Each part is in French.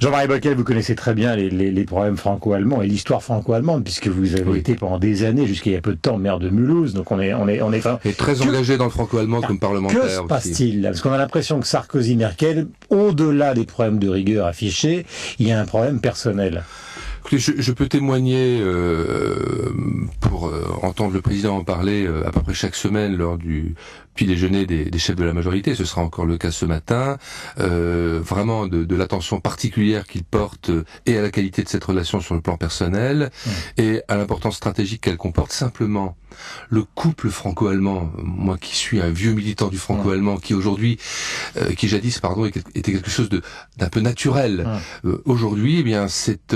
Jean-Marie Bockel, vous connaissez très bien les problèmes franco-allemands et l'histoire franco-allemande, puisque vous avez été pendant des années, jusqu'à il y a peu de temps, maire de Mulhouse, donc on est et très engagé dans le franco-allemand comme parlementaire. Que se passe-t-il là? Parce qu'on a l'impression que Sarkozy, Merkel, au-delà des problèmes de rigueur affichés, il y a un problème personnel. Écoutez, je peux témoigner pour entendre le président en parler à peu près chaque semaine lors du petit déjeuner des chefs de la majorité. Ce sera encore le cas ce matin. Vraiment de l'attention particulière qu'il porte et à la qualité de cette relation sur le plan personnel et à l'importance stratégique qu'elle comporte. Simplement, le couple franco-allemand, moi qui suis un vieux militant du franco-allemand, qui aujourd'hui, qui jadis, était quelque chose d'un peu naturel. Aujourd'hui, eh bien, c'est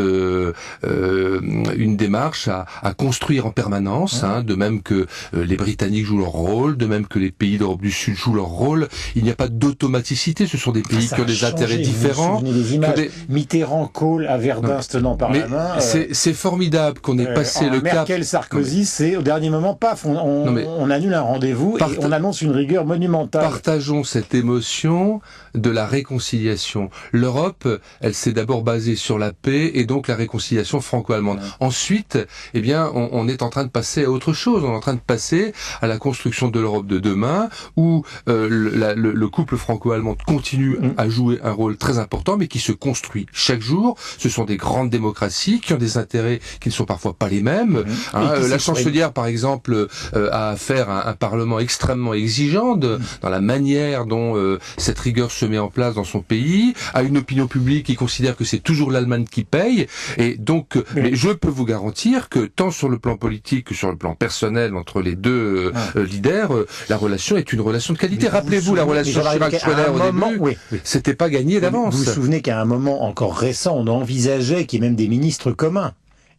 une démarche à construire en permanence, de même que les Britanniques jouent leur rôle, de même que les pays d'Europe du Sud jouent leur rôle. Il n'y a pas d'automaticité, ce sont des pays qui ont des intérêts différents. Vous vous souvenez des images Mitterrand, Kohl, à Verdun se tenant par la main. C'est formidable qu'on ait passé le cap. Merkel, Sarkozy, c'est au dernier moment, paf, on annule un rendez-vous et on annonce une rigueur monumentale. Partageons cette émotion de la réconciliation. L'Europe, elle s'est d'abord basée sur la paix et donc la réconciliation franco-allemande. Ensuite, eh bien, on est en train de passer à autre chose. On est en train de passer à la construction de l'Europe de demain, où le couple franco-allemand continue à jouer un rôle très important, mais qui se construit chaque jour. Ce sont des grandes démocraties qui ont des intérêts qui ne sont parfois pas les mêmes. La chancelière, par exemple, a affaire à un parlement extrêmement exigeant dans la manière dont cette rigueur se met en place dans son pays, à une opinion publique qui considère que c'est toujours l'Allemagne qui paye. Et donc, mais je peux vous garantir que tant sur le plan politique que sur le plan personnel entre les deux leaders, la relation est une relation de qualité. Rappelez-vous la relation Chirac-Schroeder au début, c'était pas gagné d'avance. Vous vous souvenez qu'à un moment encore récent, on envisageait qu'il y ait même des ministres communs.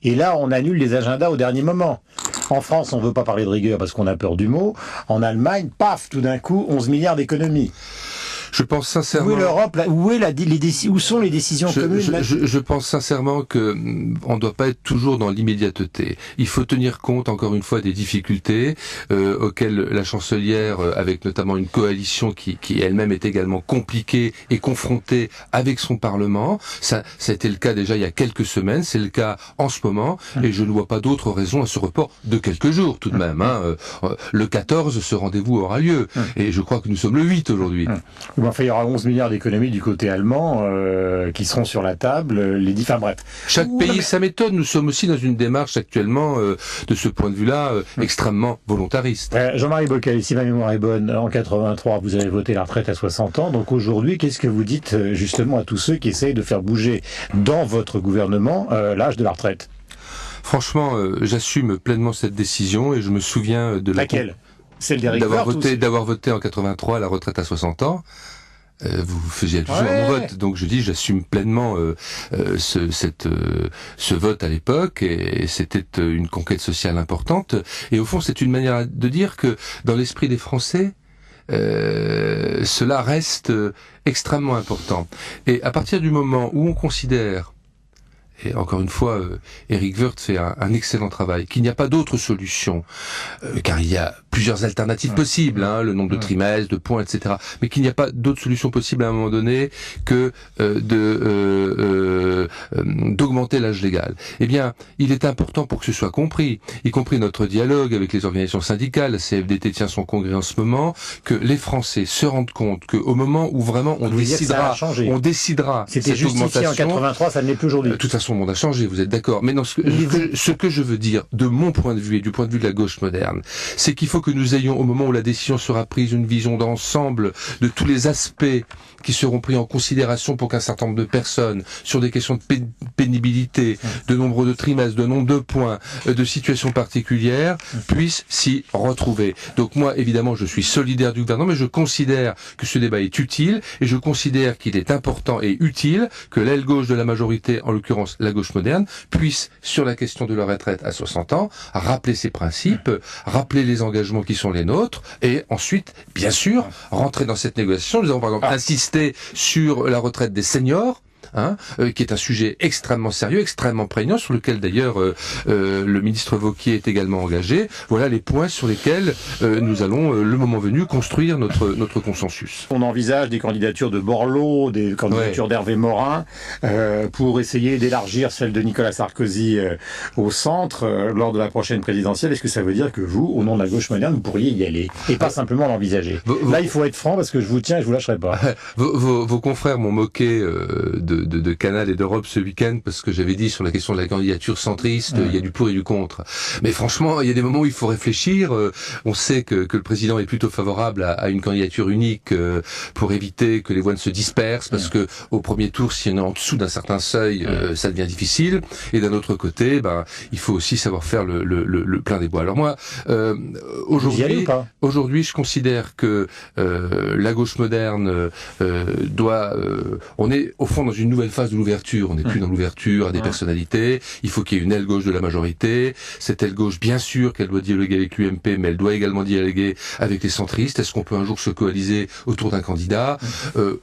Et là, on annule les agendas au dernier moment. En France, on veut pas parler de rigueur parce qu'on a peur du mot. En Allemagne, paf, tout d'un coup, 11 milliards d'économies. Je pense sincèrement. Où est l'Europe? Où sont les décisions communes? Je pense sincèrement que on ne doit pas être toujours dans l'immédiateté. Il faut tenir compte, encore une fois, des difficultés auxquelles la chancelière, avec notamment une coalition qui elle-même est également compliquée et confrontée avec son Parlement. Ça a été le cas déjà il y a quelques semaines, c'est le cas en ce moment, et je ne vois pas d'autre raison à ce report de quelques jours tout de même. Le 14, ce rendez-vous aura lieu, et je crois que nous sommes le 8 aujourd'hui. Enfin, il y aura 11 milliards d'économies du côté allemand qui seront sur la table. Enfin bref. Chaque pays sa méthode. Nous sommes aussi dans une démarche actuellement, de ce point de vue-là, extrêmement volontariste. Jean-Marie Bockel, si ma mémoire est bonne, en 83, vous avez voté la retraite à 60 ans. Donc aujourd'hui, qu'est-ce que vous dites justement à tous ceux qui essayent de faire bouger dans votre gouvernement l'âge de la retraite? Franchement, j'assume pleinement cette décision et je me souviens de laquelle? Celle d'Éric Woerth d'avoir voté en 83 la retraite à 60 ans. Vous faisiez allusion à mon vote, donc je dis j'assume pleinement ce vote à l'époque, et c'était une conquête sociale importante. Et au fond, c'est une manière de dire que dans l'esprit des Français, cela reste extrêmement important. Et à partir du moment où on considère, et encore une fois, Éric Woerth fait un excellent travail, qu'il n'y a pas d'autre solution, car il y a plusieurs alternatives possibles, le nombre de trimestres, de points, etc. Mais qu'il n'y a pas d'autre solution possible à un moment donné que d'augmenter l'âge légal. Eh bien, il est important pour que ce soit compris, y compris notre dialogue avec les organisations syndicales, la CFDT tient son congrès en ce moment, que les Français se rendent compte qu'au moment où vraiment on décidera c'était justifié en 83, ça ne l'est plus aujourd'hui. De toute façon, le monde a changé, vous êtes d'accord. Mais non, ce que je veux dire, de mon point de vue et du point de vue de la gauche moderne, c'est qu'il faut que nous ayons, au moment où la décision sera prise, une vision d'ensemble de tous les aspects qui seront pris en considération pour qu'un certain nombre de personnes, sur des questions de pénibilité, de nombre de trimestres, de nombre de points, de situations particulières, puissent s'y retrouver. Donc moi, évidemment, je suis solidaire du gouvernement, mais je considère que ce débat est utile, et je considère qu'il est important et utile que l'aile gauche de la majorité, en l'occurrence la gauche moderne, puisse, sur la question de la retraite à 60 ans, rappeler ses principes, rappeler les engagements qui sont les nôtres, et ensuite, bien sûr, rentrer dans cette négociation. Nous avons par exemple insisté sur la retraite des seniors, qui est un sujet extrêmement sérieux, extrêmement prégnant, sur lequel d'ailleurs le ministre Wauquiez est également engagé. Voilà les points sur lesquels nous allons, le moment venu, construire notre consensus. On envisage des candidatures de Borloo, des candidatures d'Hervé Morin, pour essayer d'élargir celle de Nicolas Sarkozy au centre lors de la prochaine présidentielle. Est-ce que ça veut dire que vous, au nom de la gauche moderne, vous pourriez y aller et pas simplement l'envisager? Là, il faut être franc parce que je vous tiens et je vous lâcherai pas. Vos confrères m'ont moqué de Canal et d'Europe ce week-end parce que j'avais dit sur la question de la candidature centriste, il y a du pour et du contre. Mais franchement, il y a des moments où il faut réfléchir. On sait que le président est plutôt favorable à une candidature unique pour éviter que les voix ne se dispersent, parce que au premier tour, si on est en dessous d'un certain seuil, ça devient difficile. Et d'un autre côté, il faut aussi savoir faire le plein des bois. Alors moi, aujourd'hui, je considère que la gauche moderne on est au fond dans une nouvelle phase de l'ouverture. On n'est plus dans l'ouverture à des personnalités. Il faut qu'il y ait une aile gauche de la majorité. Cette aile gauche, bien sûr qu'elle doit dialoguer avec l'UMP, mais elle doit également dialoguer avec les centristes. Est-ce qu'on peut un jour se coaliser autour d'un candidat?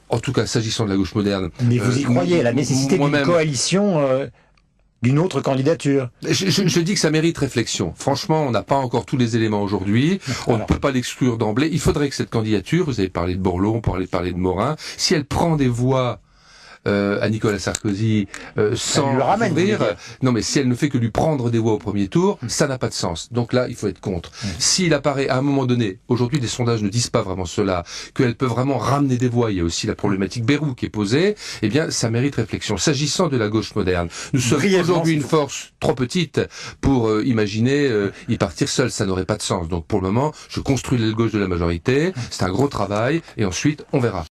En tout cas, s'agissant de la gauche moderne... Mais vous y croyez, la nécessité d'une coalition d'une autre candidature? Je dis que ça mérite réflexion. Franchement, on n'a pas encore tous les éléments aujourd'hui. On ne peut pas l'exclure d'emblée. Il faudrait que cette candidature, vous avez parlé de Borloo, on pourrait parler de Morin, si elle prend des voix à Nicolas Sarkozy sans ouvrir, non mais si elle ne fait que lui prendre des voix au premier tour, ça n'a pas de sens. Donc là, il faut être contre. S'il apparaît à un moment donné, aujourd'hui les sondages ne disent pas vraiment cela, qu'elle peut vraiment ramener des voix, il y a aussi la problématique Bayrou qui est posée, eh bien ça mérite réflexion. S'agissant de la gauche moderne, nous sommes aujourd'hui une force trop petite pour imaginer y partir seul, ça n'aurait pas de sens. Donc pour le moment, je construis l'aile gauche de la majorité, c'est un gros travail, et ensuite on verra.